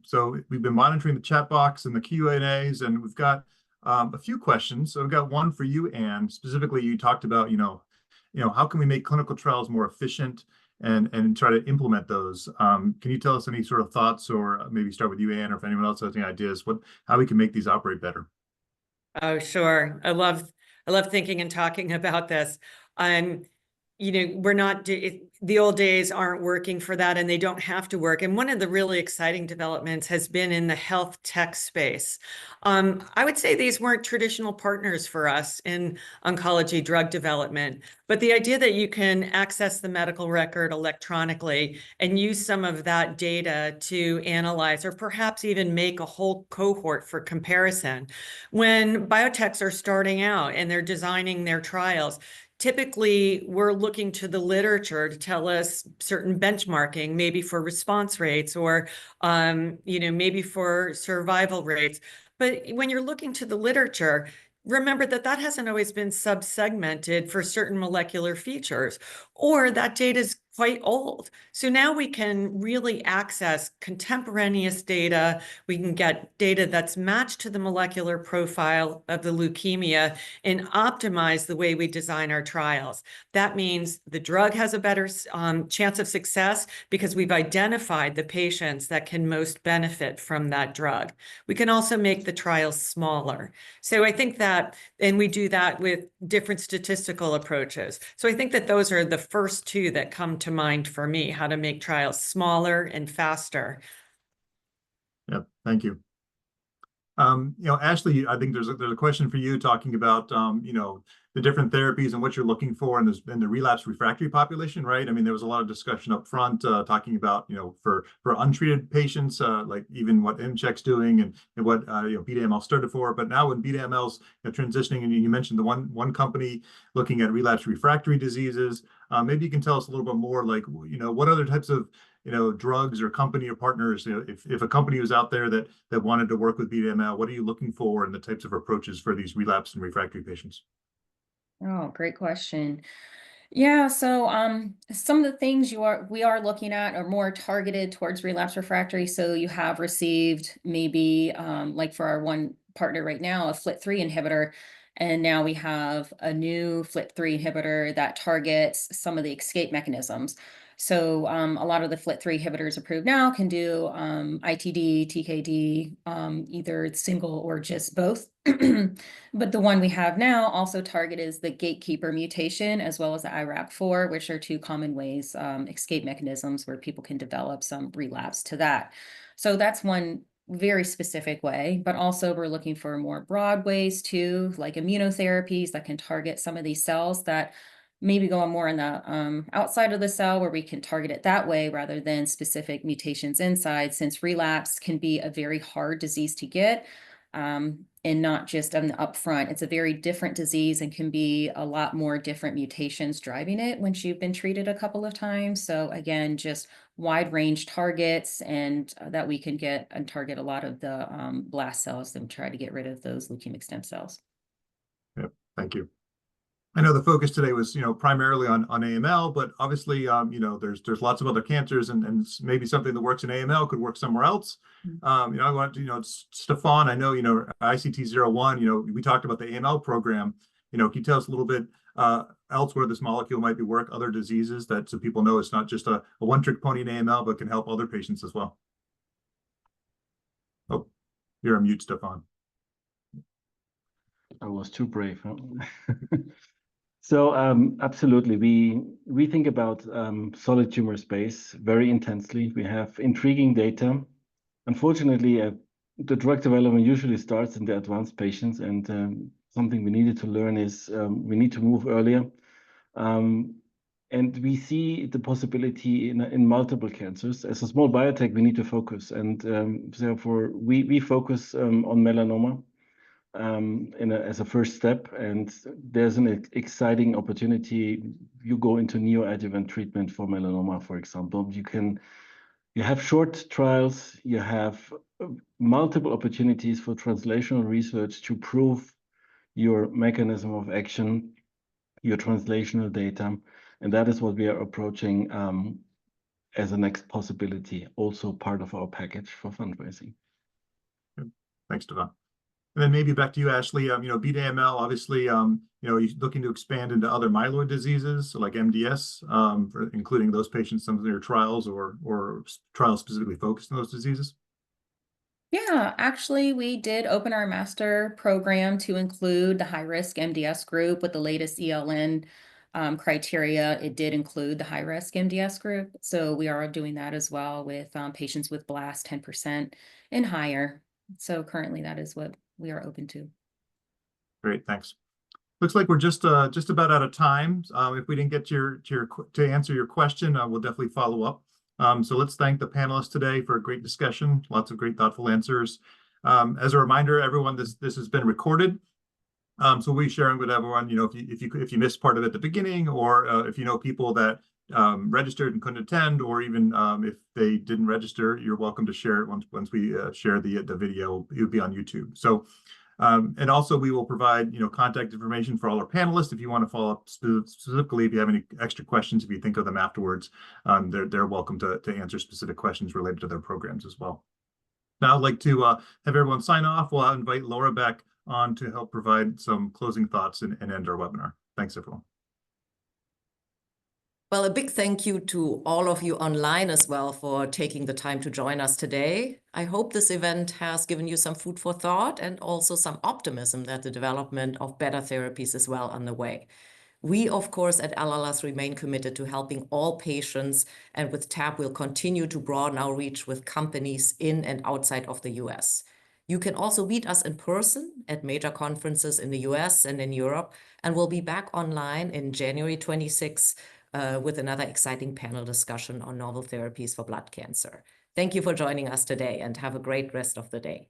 S9: So we've been monitoring the chat box and the Q&As, and we've got a few questions. So we've got one for you, Anne. Specifically, you talked about, how can we make clinical trials more efficient and try to implement those. Can you tell us any sort of thoughts, or maybe start with you, Anne, or if anyone else has any ideas, how we can make these operate better?
S14: Oh, sure. I love thinking and talking about this. We're not, the old days aren't working for that, and they don't have to work. And one of the really exciting developments has been in the health tech space. I would say these weren't traditional partners for us in oncology drug development, but the idea that you can access the medical record electronically and use some of that data to analyze, or perhaps even make a whole cohort for comparison. When biotechs are starting out and they're designing their trials, typically, we're looking to the literature to tell us certain benchmarking, maybe for response rates or, maybe for survival rates. But when you're looking to the literature, remember that hasn't always been sub-segmented for certain molecular features, or that data is quite old. So now we can really access contemporaneous data. We can get data that's matched to the molecular profile of the leukemia and optimize the way we design our trials. That means the drug has a better chance of success because we've identified the patients that can most benefit from that drug. We can also make the trials smaller. So I think that, and we do that with different statistical approaches. So I think that those are the first two that come to mind for me, how to make trials smaller and faster.
S9: Yep, thank you. Ashley, I think there's a question for you talking about, the different therapies and what you're looking for in the relapse refractory population, right? I mean, there was a lot of discussion up front talking about, for untreated patients, like even what MCheck's doing and what Beat AML started for. But now when Beat AML's transitioning, and you mentioned the one company looking at relapse refractory diseases, maybe you can tell us a little bit more, like what other types of drugs or company or partners, if a company was out there that wanted to work with Beat AML, what are you looking for in the types of approaches for these relapse and refractory patients?
S13: Oh, great question. Yeah, so some of the things we are looking at are more targeted towards relapse refractory. So you have received maybe like for our one partner right now, a FLT3 inhibitor, and now we have a new FLT3 inhibitor that targets some of the escape mechanisms. So a lot of the FLT3 inhibitors approved now can do ITD, TKD, either single or just both. But the one we have now also targets the gatekeeper mutation as well as the IRAP4, which are two common ways, escape mechanisms where people can develop some relapse to that. So that's one very specific way, but also we're looking for more broad ways too, like immunotherapies that can target some of these cells that maybe go on more in the outside of the cell where we can target it that way rather than specific mutations inside, since relapse can be a very hard disease to get. And not just on the upfront. It's a very different disease and can be a lot more different mutations driving it once you've been treated a couple of times. So again, just wide range targets and that we can get and target a lot of the blast cells and try to get rid of those leukemic stem cells.
S9: Yep, thank you. I know the focus today was, primarily on AML, but obviously, there's lots of other cancers, and maybe something that works in AML could work somewhere else. I want to, Stefan, I know, ICT01, we talked about the AML program. Can you tell us a little bit else where this molecule might be work, other diseases that so people know it's not just a one-trick pony in AML, but can help other patients as well? Oh, you're on mute, Stefan.
S11: I was too brave, huh? So absolutely, we think about solid tumor space very intensely. We have intriguing data. Unfortunately, the drug development usually starts in the advanced patients, and something we needed to learn is we need to move earlier. And we see the possibility in multiple cancers. As a small biotech, we need to focus, and therefore we focus on melanoma. As a first step, and there's an exciting opportunity. You go into neoadjuvant treatment for melanoma, for example. You have short trials, you have multiple opportunities for translational research to prove your mechanism of action, your translational data, and that is what we are approaching as a next possibility, also part of our package for fundraising.
S9: Good. Thanks, Stefan. And then maybe back to you, Ashley. Beat AML, obviously, you're looking to expand into other myeloid diseases, so like MDS, including those patients, some of their trials or trials specifically focused on those diseases.
S13: Yeah, actually, we did open our master program to include the high-risk MDS group with the latest ELN criteria. It did include the high-risk MDS group. So we are doing that as well with patients with blast 10% and higher. So currently that is what we are open to.
S9: Great, thanks. Looks like we're just about out of time. If we didn't get to answer your question, we'll definitely follow up. So let's thank the panelists today for a great discussion, lots of great thoughtful answers. As a reminder, everyone, this has been recorded. So we'll be sharing with everyone, if you missed part of it at the beginning, or if you know people that registered and couldn't attend, or even if they didn't register, you're welcome to share it once we share the video. It will be on YouTube. So and also we will provide contact information for all our panelists if you want to follow up specifically. If you have any extra questions, if you think of them afterwards, they're welcome to answer specific questions related to their programs as well. Now I'd like to have everyone sign off. We'll invite Laura back on to help provide some closing thoughts and end our webinar. Thanks, everyone.
S1: Well, a big thank you to all of you online as well for taking the time to join us today. I hope this event has given you some food for thought and also some optimism that the development of better therapies is well underway. We, of course, at LLS remain committed to helping all patients, and with TAP, we'll continue to broaden our reach with companies in and outside of the US. You can also meet us in person at major conferences in the US and in Europe, and we'll be back online in January 26 with another exciting panel discussion on novel therapies for blood cancer. Thank you for joining us today and have a great rest of the day.